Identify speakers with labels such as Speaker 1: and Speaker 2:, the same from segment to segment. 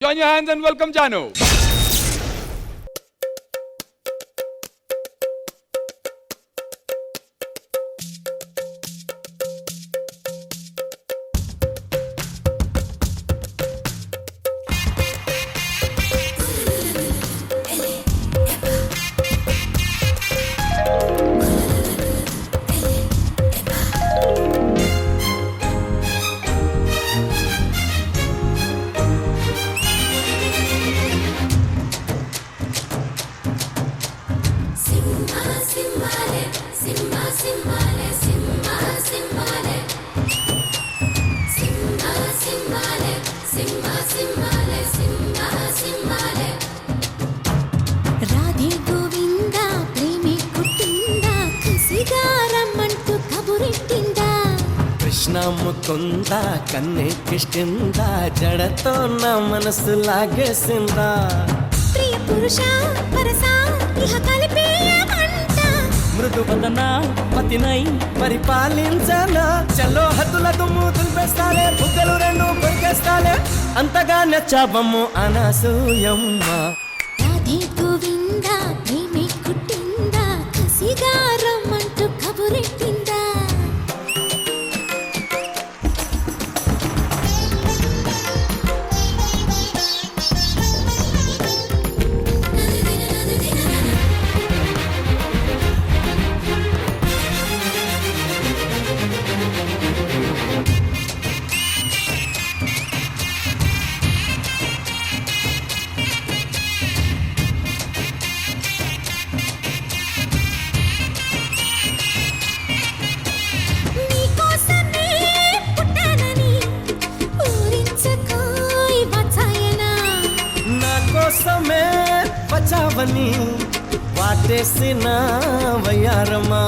Speaker 1: Join your hands and welcome Janu.
Speaker 2: Mukunda కన్నే కిష్కింద జడతో నా మనసు లాగేసిందా
Speaker 3: ప్రియ పురుష పరస ఇహ కలిపేయమంట
Speaker 2: మృదు వదన పతినై పరిపాలించనా చలో హద్దుల దుమ్ము దులిపేస్తాలే బుగ్గలు రెండు కొరికేస్తాలే అంతగా నచ్చావమ్ము అనసూయమ్మ
Speaker 3: రాధే గోవింద ప్రేమే కుట్టిందా కసిగా రమ్మంటూ కబురెట్టిందా
Speaker 2: కోసమే వచ్చావని వాటేసిన వయ్యారమా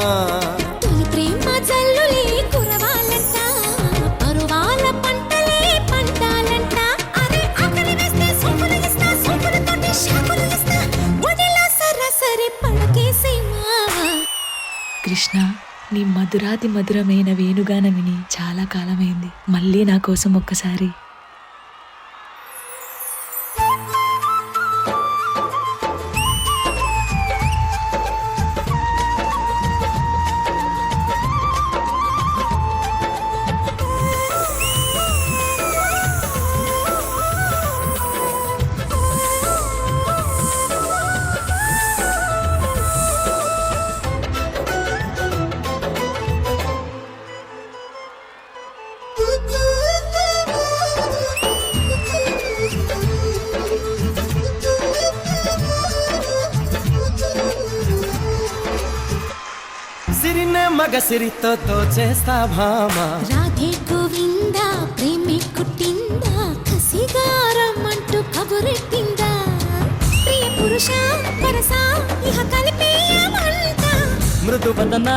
Speaker 3: తొలి ప్రేమ జల్లులే కురవాలంట పరువాల పంటలే పంటాలంట అరే ఆకలి వేస్తే సోపులు ఇస్తా సోపులతోటి షాపులు ఇస్తా ఒడిలో సరాసరి పడకేసేమా
Speaker 4: కృష్ణ, నీ మధురాతి మధురమైన వేణుగానం విని చాలా కాలమైంది. మళ్ళీ నా కోసం ఒక్కసారి.
Speaker 2: సిరినే మగ సిరితో తోచేస్తా భామా
Speaker 3: రాధే గోవింద ప్రేమే కుట్టిందా కసిగారమ్మంటూ కబురెట్టిందా ప్రియ పురుష పరస ఇహ కలిపేయమంట
Speaker 2: మృదు వదన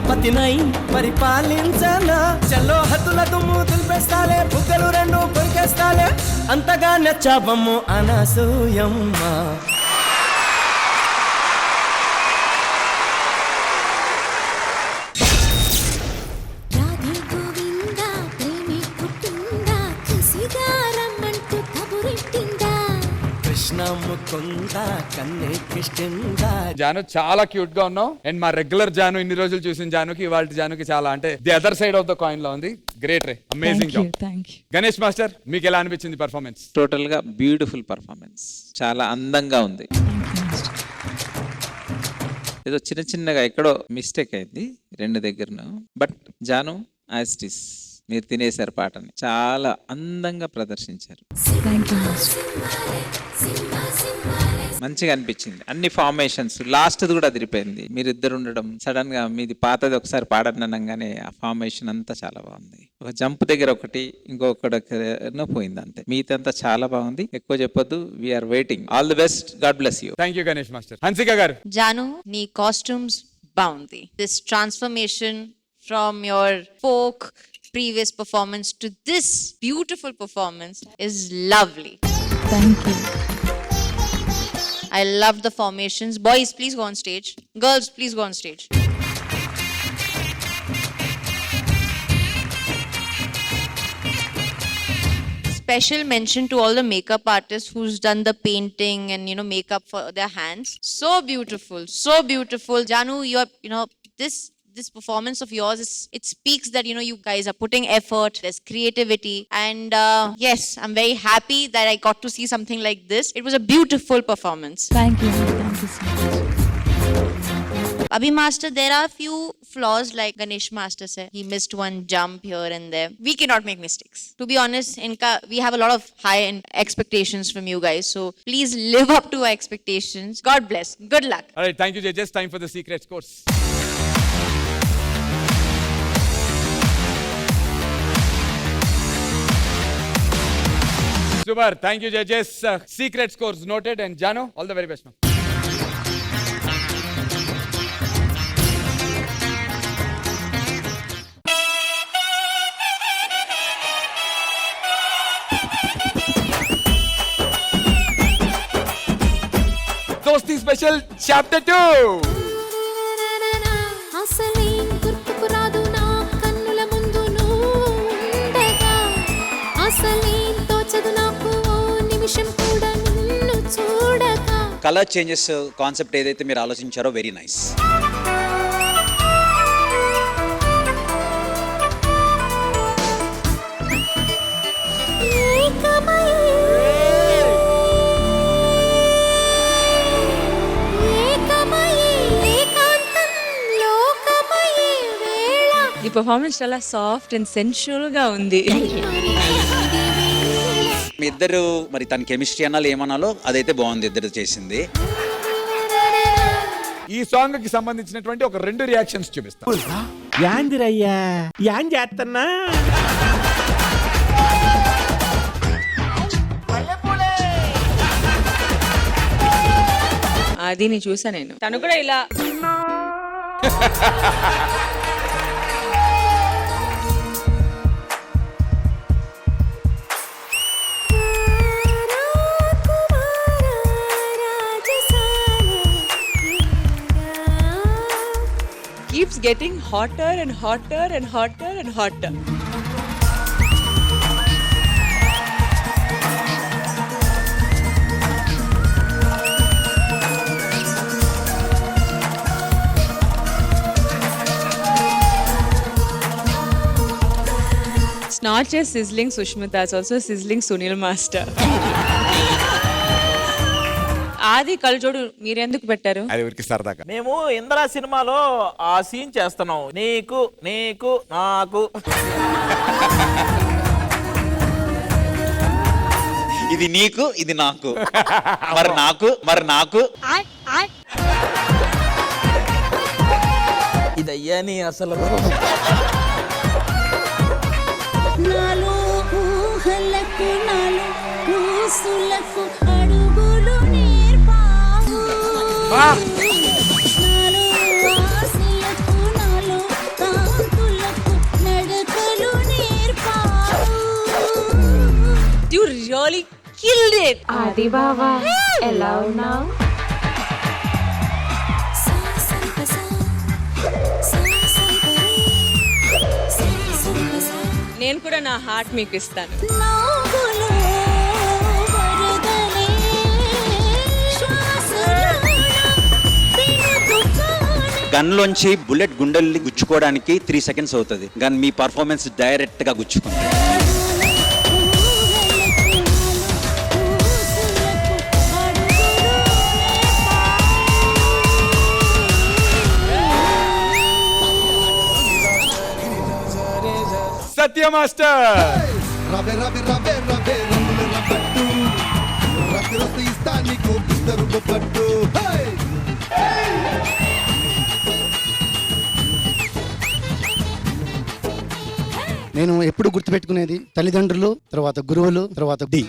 Speaker 2: పతినై పరిపాలించనా చలో హద్దుల దుమ్ము దులిపేస్తాలే బుగ్గలు రెండు కొరికేస్తాలే అంతగా నచ్చావమ్ము అనసూయమ్మ
Speaker 1: జాను చాలా క్యూట్ గా ఉన్నావు. అండ్ మా రెగ్యులర్ జాను ఇన్ని రోజులు చూసిన జానుకి ఇవాళ జానుకి చాలా అంటే the other side of the coin లో ఉంది. గ్రేట్ రే, అమేజింగ్ జాబ్. గణేష్ మాస్టర్, మీకు ఎలా అనిపించింది పర్ఫార్మెన్స్?
Speaker 5: టోటల్ గా బ్యూటిఫుల్ పర్ఫార్మెన్స్, చాలా అందంగా ఉంది. ఏదో చిన్న చిన్నగా ఎక్కడో మిస్టేక్ అయింది రెండు దగ్గరను, but Jaanu as it is మీరు తినేశారు పాటని, చాలా అందంగా ప్రదర్శించారు. మంచిగా అనిపించింది. అన్ని ఫార్మేషన్స్, లాస్ట్ కూడా అదిరిపోయింది. మీరిద్దరు ఉండడం, సడన్ గా మీది పాతది ఒకసారి పాడనగానే ఆ ఫార్మేషన్ అంతా చాలా బాగుంది. ఒక జంప్ దగ్గర ఒకటి, ఇంకొకటి పోయింది అంతే. మీదంతా చాలా బాగుంది. ఎక్కువ చెప్పొద్దు. We are waiting. All the best. God bless you.
Speaker 1: Thank you Ganesh master. Hansika గారు,
Speaker 6: జాను, నీ కాస్ట్యూమ్స్ బాగుంది. This transformation from your folk previous performance to this beautiful performance is lovely.
Speaker 4: Thank you.
Speaker 6: I love the formations. Boys, please go on stage. Girls, please go on stage. special mention to all the makeup artists who's done the painting and makeup for their hands. So beautiful, so beautiful. Janu, this performance of yours it speaks that you guys are putting effort, there's creativity, and yes, I'm very happy that I got to see something like this. It was a beautiful performance.
Speaker 4: Thank you so much.
Speaker 6: Abhi Master, there are few flaws like Ganesh Master said. He missed one jump here and there. We cannot make mistakes. To be honest, we have a lot of high expectations from you guys. So please live up to our expectations. God bless. Good luck.
Speaker 1: All right, thank you, judges. Time for the secret scores. Super. Thank you, judges. Secret scores noted. And Jano, all the very best, man. Dosti Special Chapter 2.
Speaker 3: అసలేం గుర్తుకు రాదు నా కన్నుల ముందు నువ్వుండగా, అసలేం తోచదు నాకు ఓ నిమిషం కూడా నిన్ను చూడగా.
Speaker 7: కలర్ చేంజెస్ కాన్సెప్ట్ ఏదైతే మీరు ఆలోచించారో వెరీ నైస్.
Speaker 4: ఈ పర్ఫార్మెన్స్ చాలా సాఫ్ట్ అండ్ సెన్షువల్ గా ఉంది.
Speaker 7: మీ ఇద్దరు మరి తన కెమిస్ట్రీ అనాలో ఏమనాలో అదైతే బాగుంది ఇద్దరు చేసింది.
Speaker 1: ఈ సాంగ్ కి సంబంధించినటువంటి ఒక 2 రియాక్షన్స్ చూపిస్తాను.
Speaker 2: యాందిరయ్యా యాన్ చేస్తున్నా.
Speaker 4: అది నీ చూసా నేను. తను కూడా ఇలా keeps getting hotter and hotter and hotter and hotter. It's not just sizzling Sushmita, it's also sizzling Sunil Master. ఆది కళ్ళజోడు మీరెందుకు పెట్టారు?
Speaker 1: అది ఊరికి సరదాగా.
Speaker 8: మేము ఇంద్రా సినిమాలో ఆ సీన్ చేస్తున్నాం. నీకు నీకు నాకు.
Speaker 7: ఇది నీకు ఇది నాకు మరి నాకు మరి నాకు
Speaker 8: ఇదయ్యా నీ అసలు.
Speaker 3: నాలో ఊహలకు నాలో ఊసులకు అడుగులు నేర్పావు, నాలో ఆశలకు నాలో కాంతులకు నడకలు నేర్పావు.
Speaker 4: You really killed it.
Speaker 9: ఆది బావా ఎలా ఉన్నావు?
Speaker 4: నేను కూడా నా హార్ట్ మీకు ఇస్తాను.
Speaker 7: గన్లోంచి బుల్లెట్ గుండెల్ని గుచ్చుకోవడానికి 3 సెకండ్స్ అవుతుంది. గన్ మీ పర్ఫార్మెన్స్ డైరెక్ట్ గా గుచ్చుకుంది.
Speaker 1: సత్య మాస్టర్.
Speaker 10: రవే రవే రవే రవే రంగుల రబ్బట్టు రక్తి రక్తి ఇస్తా నీకు ఇద్దరు పట్టు. నేను ఎప్పుడు గుర్తుపెట్టుకునేది తల్లిదండ్రులు, తర్వాత గురువులు, తర్వాత డి.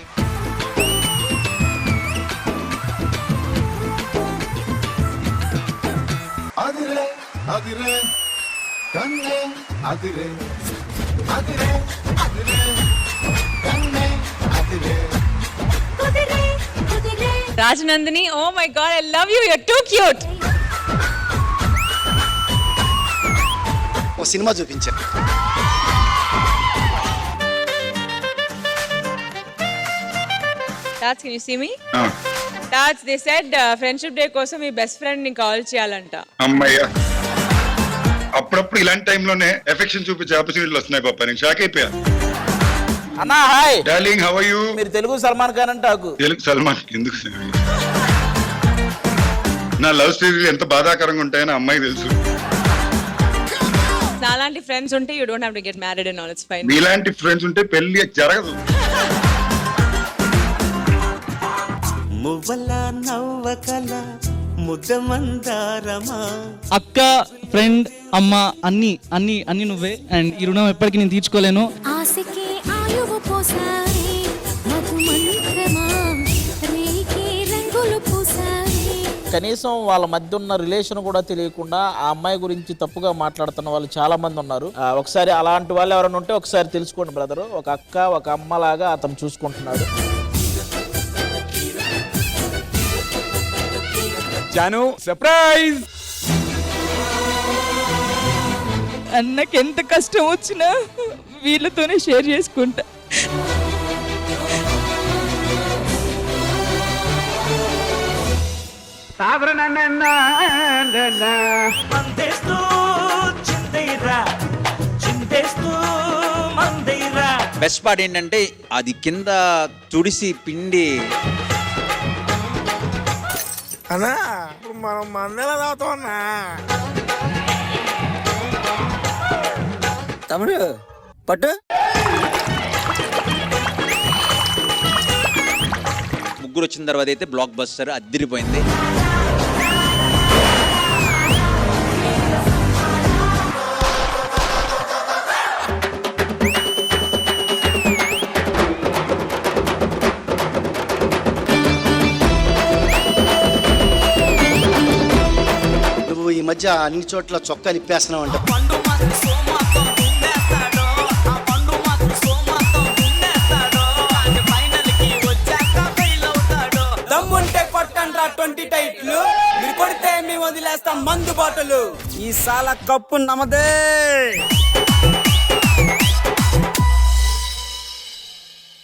Speaker 10: అదిరే అదిరే కన్నే అదిరే అదిరే అదిరే కన్నే అదిరే.
Speaker 4: Rajanandini, oh my god, I love you, you're too cute.
Speaker 10: ఓ సినిమా చూపించా.
Speaker 9: Touch can you see me touch they said friendship day కోసం మీ బెస్ట్ ఫ్రెండ్ ని కాల్ చేయాలంట.
Speaker 10: అమ్మయ్య అప్పుడప్పుడు ఇలాంటి టైంలోనే ఎఫెక్షన్ చూపించే ఆపర్చునిటీలు వస్తున్నాయి పాప. నేను షాక్ అయిపోయా.
Speaker 8: అన్నా hi
Speaker 10: darling how are you?
Speaker 8: మీరు తెలుగు సల్మాన్ ఖాన్ అంటాకు.
Speaker 10: తెలుగు సల్మాన్ ఎందుకు? నా లవ్ స్టోరీలు ఎంత బాధాకరంగా ఉంటాయని అమ్మాయి తెలుసు.
Speaker 9: నాలాంటి ఫ్రెండ్స్ ఉంటే you don't have to get married and all it's fine.
Speaker 10: మీలాంటి ఫ్రెండ్స్ ఉంటే పెళ్లి జరగదు.
Speaker 2: మువ్వల నవ్వకల ముద్దమందారమా.
Speaker 11: అక్క, ఫ్రెండ్, అమ్మ అన్ని అన్ని అన్ని నువ్వే. అండ్ ఈ రుణం ఎప్పటికీ నేను తీర్చుకోలేను.
Speaker 3: ఆశకే ఆయువు పోసాయి మధు మంత్రమా రేకే రంగులు పూసాయి.
Speaker 8: కనీసం వాళ్ళ మధ్య ఉన్న రిలేషన్ కూడా తెలియకుండా ఆ అమ్మాయి గురించి తప్పుగా మాట్లాడుతున్న వాళ్ళు చాలా మంది ఉన్నారు. ఒకసారి అలాంటి వాళ్ళు ఎవరైనా ఉంటే ఒకసారి తెలుసుకోండి బ్రదర్. ఒక అక్క ఒక అమ్మలాగా అతను చూసుకుంటున్నాడు.
Speaker 1: జాను సర్ప్రైజ్.
Speaker 4: అన్నకి ఎంత కష్టం వచ్చినా వీళ్ళతోనే షేర్ చేసుకుంటా.
Speaker 5: బెస్ట్ పార్ట్ ఏంటంటే అది కింద తుడిసి పిండి
Speaker 2: అన్నా ఇప్పుడు మనం మందెలా తాగుతాం అన్నా. తమ్ముడు పట్టు.
Speaker 5: ముగ్గురు వచ్చిన తర్వాత అయితే బ్లాక్ బస్టర్ అదిరిపోయింది.
Speaker 2: నువ్వు ఈ మధ్య అన్ని చోట్ల చొక్కా నిప్పేస్తున్నావు అంట. దమ్ముంటే కొట్టండి రా 20 టైట్లు. మీరు కొడితే మేము వదిలేస్తాం మందు బాటలు. ఈ సాల కప్పు నమదే.